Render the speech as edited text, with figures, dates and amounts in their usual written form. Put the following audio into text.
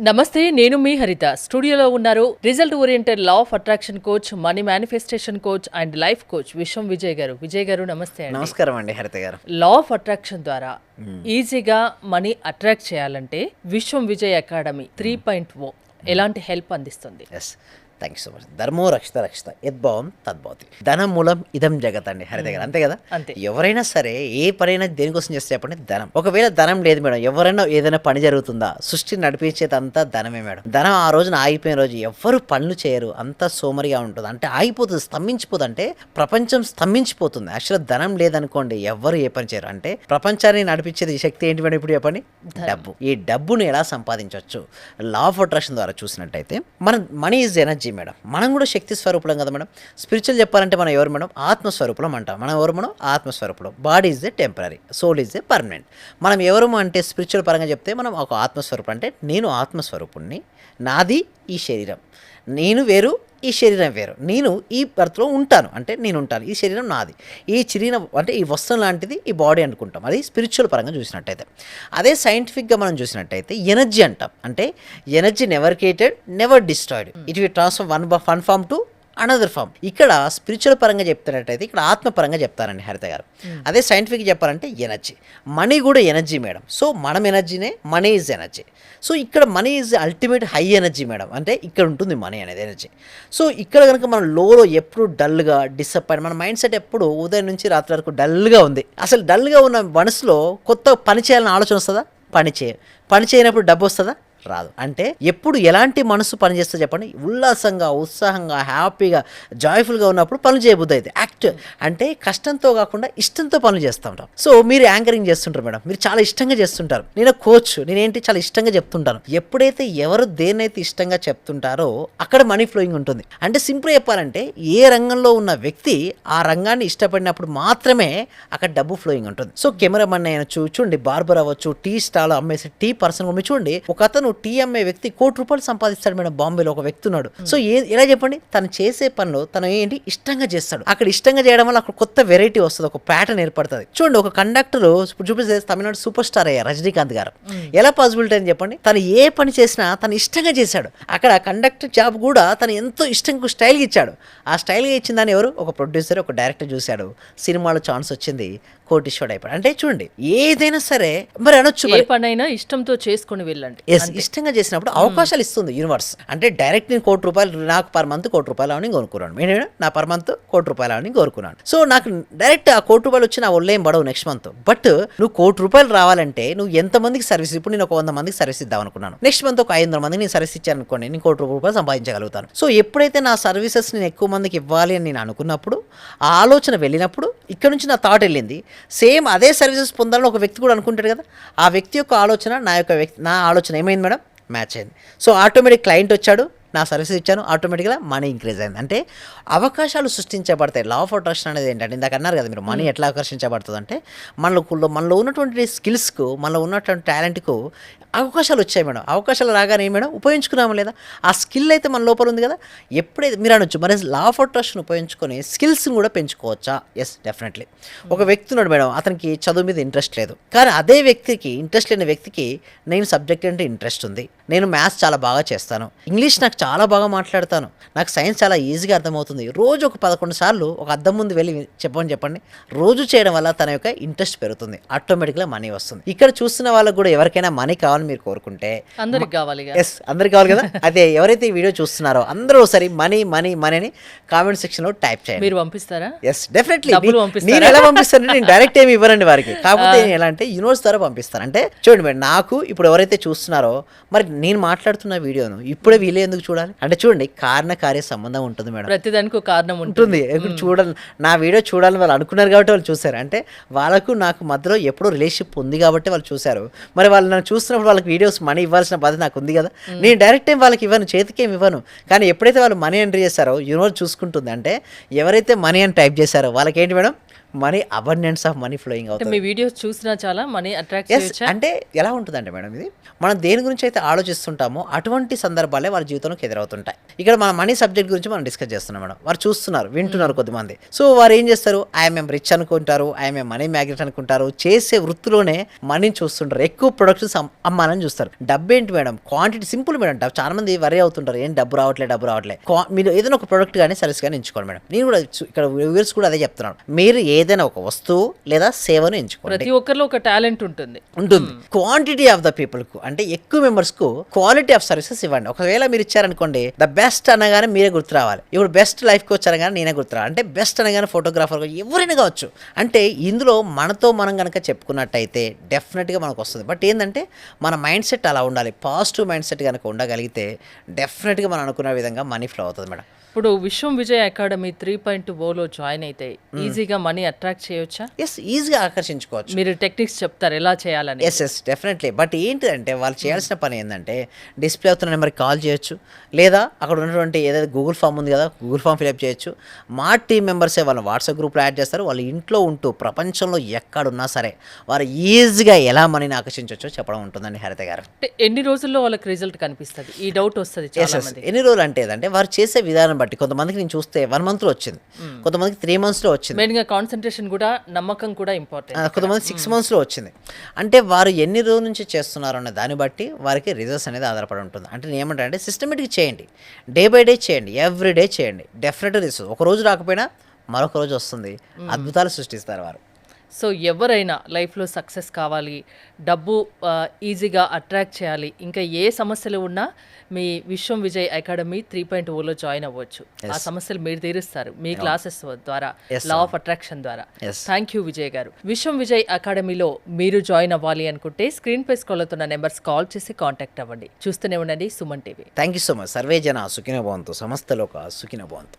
నమస్తే, నేను మీ హరిత. స్టూడియోలో ఉన్నారు result oriented law of attraction coach, money manifestation coach and life coach విశ్వం విజయ్ గారు. విజయ్ గారు నమస్తే అండి. నమస్కారం అండి హరిత గారు. లా ఆఫ్ అట్రాక్షన్ ద్వారా ఈజీగా మనీ అట్రాక్ట్ చేయాలంటే విశ్వం విజయ్ అకాడమీ 3.0 ఎలాంటి హెల్ప్ అందిస్తుంది? Yes, thank you so much. ధర్మో రక్షిత రక్షిత యద్భావం తద్భవతి. ధనం మూలం ఇదం జగత్ అండి హరిత గారు, అంతే కదా? అంతే. ఎవరైనా సరే ఏ పనైనా దేనికోసం చేస్తే చెప్పండి, ధనం. ఒకవేళ ధనం లేదు మేడం, ఎవరైనా ఏదైనా పని జరుగుతుందా? సృష్టిని నడిపించేదంతా ధనమే మేడం. ధనం ఆ రోజున ఆగిపోయిన రోజు ఎవరు పనులు చేయరు, అంతా సోమరిగా ఉంటుంది. అంటే ఆగిపోతుంది, స్తంభించిపోతుంది. అంటే ప్రపంచం స్తంభించిపోతుంది. యాక్చువల్గా ధనం లేదనుకోండి ఎవరు ఏ పని చేయరు. అంటే ప్రపంచాన్ని నడిపించేది శక్తి ఏంటి మేడం? ఇప్పుడు చెప్పండి, డబ్బు. ఈ డబ్బును ఎలా సంపాదించవచ్చు? లా ఆఫ్ అట్రాక్షన్ ద్వారా చూసినట్టయితే మనీ ఈజ్ ఎనర్జీ మేడం. మనం కూడా శక్తి స్వరూపులం కదా మేడం. స్పిరిచువల్ చెప్పాలంటే మనం ఎవరు మేడం? ఆత్మస్వరూపులం అంటాం. మనం ఎవరు మేడం? ఆత్మస్వరూపులం. Body is a temporary, soul is a permanent. మనం ఎవరు అంటే స్పిరిచువల్ పరంగా చెప్తే మనం ఒక ఆత్మస్వరూపం. అంటే నేను ఆత్మస్వరూపుణ్ణి, నాది ఈ శరీరం. నేను వేరు, ఈ శరీరం వేరు. నేను ఈ బర్త్లో ఉంటాను, అంటే నేను ఉంటాను, ఈ శరీరం నాది. ఈ శరీరం అంటే ఈ వస్తువు లాంటిది ఈ బాడీ అనుకుంటాం. అది స్పిరిచువల్ పరంగా చూసినట్టయితే. అదే సైంటిఫిక్గా మనం చూసినట్టయితే ఎనర్జీ అంటాం. అంటే energy never created, never destroyed. It will transfer one form to another form. ఇక్కడ స్పిరిచువల్ పరంగా చెప్తున్నట్టయితే ఇక్కడ ఆత్మపరంగా చెప్తారండి హరిత గారు. అదే సైంటిఫిక్ చెప్పాలంటే ఎనర్జీ. మనీ కూడా ఎనర్జీ మేడం. సో మనం ఎనర్జీనే, మనీ ఈజ్ ఎనర్జీ. సో ఇక్కడ money is ultimate high energy madam. అంటే ఇక్కడ ఉంటుంది మనీ అనేది ఎనర్జీ. సో ఇక్కడ కనుక మనం లోలో ఎప్పుడు డల్గా డిసప్పాయింట్, మన మైండ్ సెట్ ఎప్పుడు ఉదయం నుంచి రాత్రి వరకు డల్గా ఉంది. అసలు డల్గా ఉన్న మనసులో కొత్త పని చేయాలని ఆలోచన వస్తుందా? పని చేయనప్పుడు డబ్బు వస్తుందా? రాదు. అంటే ఎప్పుడు ఎలాంటి మనసు పనిచేస్తే చెప్పండి, ఉల్లాసంగా, ఉత్సాహంగా, హ్యాపీగా, జాయ్ఫుల్గా ఉన్నప్పుడు పనులు చేయబుద్ధి అయితే యాక్ట్. అంటే కష్టంతో కాకుండా ఇష్టంతో పనులు చేస్తూ ఉంటాం. సో మీరు యాంకరింగ్ చేస్తుంటారు మేడం, మీరు చాలా ఇష్టంగా చేస్తుంటారు. నేను కోచ్, నేనేంటి చాలా ఇష్టంగా చెప్తుంటాను. ఎప్పుడైతే ఎవరు దేన్నైతే ఇష్టంగా చెప్తుంటారో అక్కడ మనీ ఫ్లోయింగ్ ఉంటుంది. అంటే సింపుల్ చెప్పాలంటే ఏ రంగంలో ఉన్న వ్యక్తి ఆ రంగాన్ని ఇష్టపడినప్పుడు మాత్రమే అక్కడ డబ్బు ఫ్లోయింగ్ ఉంటుంది. సో కెమెరామన్ అయినా చూడండి, బార్బర్ అవ్వచ్చు, టీ స్టాల్ అమ్మేసి టీ పర్సన్ కూడా చూడండి, ఒక అతను టీ అమ్మే వ్యక్తి ₹1,00,00,000 సంపాదిస్తాడు మేడం. బాంబేలో ఒక వ్యక్తి ఉన్నాడు. సో ఎలా చెప్పండి, తను చేసే పనులు తను ఏంటి ఇష్టంగా చేస్తాడు. అక్కడ ఇష్టంగా చేయడం వల్ల అక్కడ కొత్త వెరైటీ వస్తుంది, ఒక ప్యాటర్న్ ఏర్పడుతుంది. చూడండి, ఒక కండక్టర్ చూపిస్తే తమిళనాడు సూపర్ స్టార్ అయ్యారు రజనీకాంత్ గారు. ఎలా పాసిబిలిటీ అని చెప్పండి, తను ఏ పని చేసినా తను ఇష్టంగా చేశాడు. అక్కడ కండక్టర్ జాబ్ కూడా తను ఎంతో ఇష్టంగా స్టైల్గా ఇచ్చాడు. ఆ స్టైల్గా ఇచ్చిందని ఎవరు? ఒక ప్రొడ్యూసర్, ఒక డైరెక్టర్ చూశాడు, సినిమాలో ఛాన్స్ వచ్చింది, కోటీశ్వరుడు అయిపోయాడు. అంటే చూడండి, ఏదైనా సరే మరి అనొచ్చు, ఏ పనైనా ఇష్టంతో చేసుకుని వెళ్ళండి. ఇష్టంగా చేసినప్పుడు అవకాశాలు ఇస్తుంది యూనివర్స్. అంటే డైరెక్ట్ నేను ₹1,00,00,000 నాకు పర్ మంత్ ₹1,00,00,000 అని కోరుకున్నాను. నేను నా పర్ మంత్ ₹1,00,00,000 అని కోరుకున్నాను. సో నాకు డైరెక్ట్ ఆ ₹1,00,00,000 వచ్చి నా ఒళ్ళేం పడవు నెక్స్ట్ మంత్. బట్ నువ్వు ₹1,00,00,000 రావాలంటే నువ్వు ఎంతమందికి సర్వీస్, ఇప్పుడు నేను ఒక 100 మందికి సర్వీస్ ఇద్దాం అనుకున్నాను. నెక్స్ట్ మంత్ ఒక 500 మందికి నేను సర్వీస్ ఇచ్చాను అనుకోండి, నేను ₹1,00,00,000 సంపాదించగలుగుతాను. సో ఎప్పుడైతే నా సర్వీసెస్ నేను ఎక్కువ మందికి ఇవ్వాలి అని నేను అనుకున్నప్పుడు, ఆ ఆలోచన వెళ్ళినప్పుడు ఇక్కడ నుంచి నా థాట్ వెళ్ళింది. సేమ్ అదే సర్వీసెస్ పొందాలని ఒక వ్యక్తి కూడా అనుకుంటాడు కదా. ఆ వ్యక్తి యొక్క ఆలోచన నా ఆలోచన ఏమైంది మేడం? మ్యాచ్ అయింది. సో ఆటోమేటిక్ క్లయింట్ వచ్చాడు, నా సర్వీస్ ఇచ్చాను, ఆటోమేటిక్గా మనీ ఇంక్రీజ్ అయింది. అంటే అవకాశాలు సృష్టించబడతాయి. లా ఆఫ్ అట్రాక్షన్ అనేది ఏంటంటే, ఇందాక అన్నారు కదా మీరు, మనీ ఎట్లా ఆకర్షించబడుతుంది అంటే మనలో ఉన్నటువంటి స్కిల్స్కు, మనలో ఉన్నటువంటి టాలెంట్కు అవకాశాలు వచ్చాయి మేడం. అవకాశాలు రాగానే మేడం ఉపయోగించుకున్నాము లేదా? ఆ స్కిల్ అయితే మన లోపల ఉంది కదా. ఎప్పుడైతే మీరు అనొచ్చు, మరి లా ఆఫ్ అట్రాక్షన్ ఉపయోగించుకొని స్కిల్స్ని కూడా పెంచుకోవచ్చా? Yes, definitely. ఒక వ్యక్తి ఉన్నాడు మేడం, అతనికి చదువు మీద ఇంట్రెస్ట్ లేదు, కానీ అదే వ్యక్తికి, ఇంట్రెస్ట్ లేని వ్యక్తికి నేను సబ్జెక్ట్ అంటే ఇంట్రెస్ట్ ఉంది, నేను మ్యాథ్స్ చాలా బాగా చేస్తాను, ఇంగ్లీష్ నాకు చాలా బాగా మాట్లాడతాను, నాకు సైన్స్ చాలా ఈజీగా అర్థమవుతుంది. రోజు ఒక 11 సార్లు ఒక అద్దం ముందు వెళ్ళి చెప్పండి, రోజు చేయడం వల్ల తన యొక్క ఇంట్రెస్ట్ పెరుగుతుంది, ఆటోమేటిక్గా మనీ వస్తుంది. ఇక్కడ చూస్తున్న వాళ్ళకు కూడా ఎవరికైనా మనీ కావాలని మీరు కోరుకుంటే, అందరికి కావాలి. ఎస్, అందరికి కావాలి కదా. అదే ఎవరైతే ఈ వీడియో చూస్తున్నారో అందరూ ఒకసారి మనీ మనీ మనీ అని కామెంట్ సెక్షన్ లో టైప్ చేయండి. మీరు పంపిస్తారా? Yes, definitely. నేను ఎలా పంపిస్తాను? నేను డైరెక్ట్ ఏమి ఇవ్వనండి వారికి, కాకపోతే నేను ఎలా అంటే యూనివర్స్ ద్వారా పంపిస్తాను. అంటే చూడండి మేడం, నాకు ఇప్పుడు ఎవరైతే చూస్తున్నారో, మరి నేను మాట్లాడుతున్న వీడియోను ఇప్పుడే వీలే ఎందుకు చూడాలి? అంటే చూడండి, కారణకార్య సంబంధం ఉంటుంది మేడం. ప్రతిదానికి కారణం ఉంటుంది. చూడాలి, నా వీడియో చూడాలని వాళ్ళు అనుకున్నారు కాబట్టి వాళ్ళు చూశారు. అంటే వాళ్ళకు నాకు మధ్యలో ఎప్పుడో రిలేషన్షిప్ ఉంది కాబట్టి వాళ్ళు చూశారు. మరి వాళ్ళు నన్ను చూస్తున్నప్పుడు వాళ్ళకి వీడియోస్ మనీ ఇవ్వాల్సిన బాధ్యత నాకు ఉంది కదా. నేను డైరెక్ట్ ఏం వాళ్ళకి ఇవ్వను, చేతికేం ఇవ్వను. కానీ ఎప్పుడైతే వాళ్ళు మనీ ఎంటర్ చేశారో యూనివర్స్ చూసుకుంటుంది. అంటే ఎవరైతే మనీ అని టైప్ చేశారో వాళ్ళకి ఏంటి madam? Money abundance of money flowing అంటే అవుతుంది. మీ వీడియోస్ చూసినా చాలా మనీ అట్రాక్ట్ ఎస్, చేయొచ్చా? అంటే ఎలా ఉంటుందంటే మేడం ఇది, మనం దేని గురించి అయితే ఆలోచిస్తుంటామో అటువంటి సందర్భాలే వాళ్ళ జీవితంలోకి ఎదురవుతుంటాయి. ఇక్కడ మన మనీ సబ్జెక్ట్ గురించి మనం డిస్కస్ చేస్తున్నాం మేడం. వారు చూస్తున్నారు, వింటున్నారు కొద్దిమంది. సో వారు ఏం చేస్తారు, ఐఎమ్ రిచ్ అనుకుంటారు, ఐఎమ్ మనీ మ్యాగ్నెట్ అనుకుంటారు, చేసే వృత్తిలోనే మనీని చూస్తుంటారు, ఎక్కువ ప్రొడక్ట్స్ అమ్మాలని చూస్తారు. డబ్బు ఏంటి మేడం, క్వాంటిటీ సింపుల్ మేడం. చాలా మంది వరీ అవుతుంటారు, ఏం డబ్బు రావట్లేదు. మీరు ఏదైనా ఒక ప్రొడక్ట్ కానీ సర్వీస్ కానీ ఎంచుకోండి మేడం. నేను కూడా ఇక్కడ వ్యూవర్స్ కూడా అదే చెప్తున్నాను, మీరు ఏదైనా ఒక వస్తువు లేదా సేవను ఎంచుకోండి. ప్రతి ఒక్కరిలో ఒక టాలెంట్ ఉంటుంది. క్వాంటిటీ ఆఫ్ ద పీపుల్ కు, అంటే ఎక్కువ మెంబర్స్ కు క్వాలిటీ ఆఫ్ సర్వీసెస్ ఇవ్వండి. ఒకవేళ మీరు ఇచ్చారనుకోండి, ద బెస్ట్ అనగానే మీరే గుర్తు రావాలి. ఇప్పుడు బెస్ట్ లైఫ్ కోచ్ అనగానే నేనే గుర్తు రావాలి, అంటే బెస్ట్ అనగానే ఫోటోగ్రాఫర్ ఎవరైనా కావచ్చు. అంటే ఇందులో మనతో మనం కనుక చెప్పుకున్నట్టయితే డెఫినెట్గా మనకు వస్తుంది. బట్ ఏంటంటే మన మైండ్ సెట్ అలా ఉండాలి. పాజిటివ్ మైండ్ సెట్ కనుక ఉండగలిగితే డెఫినెట్గా మనం అనుకున్న విధంగా మనీ ఫ్లో అవుతుంది మేడం. ఇప్పుడు విశ్వం విజయ్ అకాడమీ 3.0లో జాయిన్ అయితే ఈజీగా మనీ అట్రాక్ట్ చేయొచ్చా? ఎస్, ఈజీగా ఆకర్షించుకోవచ్చు. మీరు టెక్నిక్స్ చెప్తారు ఎలా చేయాలని. Yes definitely. బట్ ఏంటంటే వాళ్ళు చేయాల్సిన పని ఏంటంటే డిస్ప్లే అవుతున్న నెంబర్కి కాల్ చేయొచ్చు, లేదా అక్కడ ఉన్నటువంటి ఏదైతే గూగుల్ ఫామ్ ఉంది కదా, గూగుల్ ఫామ్ ఫిల్అప్ చేయొచ్చు. మా టీం మెంబర్సే వాళ్ళ వాట్సాప్ గ్రూప్లో యాడ్ చేస్తారు. వాళ్ళు ఇంట్లో ఉంటూ ప్రపంచంలో ఎక్కడున్నా సరే వారు ఈజీగా ఎలా మనీని ఆకర్షించవచ్చో చెప్పడం ఉంటుందండి హరిత గారు. అంటే ఎన్ని రోజుల్లో వాళ్ళకి రిజల్ట్ కనిపిస్తుంది? ఈ డౌట్ వస్తుంది చాలా మంది. ఎన్ని రోజులు అంటే ఏదంటే వారు చేసే విధానం బట్టి, కొంతమందికి నేను చూస్తే 1 monthలో వచ్చింది, కొంతమందికి 3 monthsలో వచ్చింది, మెయిన్ గా కాన్సన్ట్రేషన్ కూడా, నమ్మకం కూడా ఇంపార్టెంట్. కొంతమంది 6 monthsలో వచ్చింది. అంటే వారు ఎన్ని రోజుల నుంచి చేస్తున్నారు అనే దాన్ని బట్టి వారికి రిజల్ట్స్ అనేది ఆధారపడి ఉంటుంది. అంటే నేను ఏమంటానంటే సిస్టమేటిక్ చేయండి, డే బై డే చేయండి, ఎవ్రీ డే చేయండి, డెఫినెట్గా రిజల్ట్స్. ఒక రోజు రాకపోయినా మరొక రోజు వస్తుంది, అద్భుతాలు సృష్టిస్తారు వారు. సో ఎవరైనా లైఫ్లో సక్సెస్ కావాలి, డబ్బు ఈజీగా అట్రాక్ట్ చేయాలి, ఇంకా ఏ సమస్యలు ఉన్నా మీ విశ్వం విజయ్ అకాడమీ 3.0లో జాయిన్ అవ్వచ్చు. ఆ సమస్యలు మీరు తీరుస్తారు మీ క్లాసెస్ ద్వారా, లా ఆఫ్ అట్రాక్షన్ ద్వారా. థ్యాంక్ యూ విజయ్ గారు. విశ్వం విజయ్ అకాడమీలో మీరు జాయిన్ అవ్వాలి అనుకుంటే స్క్రీన్ పై స్క్రోల్ అవుతున్న నెంబర్స్ కాల్ చేసి కాంటాక్ట్ అవ్వండి. చూస్తూనే ఉండండి Suman TV. Thank you so much. Survey జన సుఖినో భవంతు, సమస్త లోక సుఖినో భవంతు.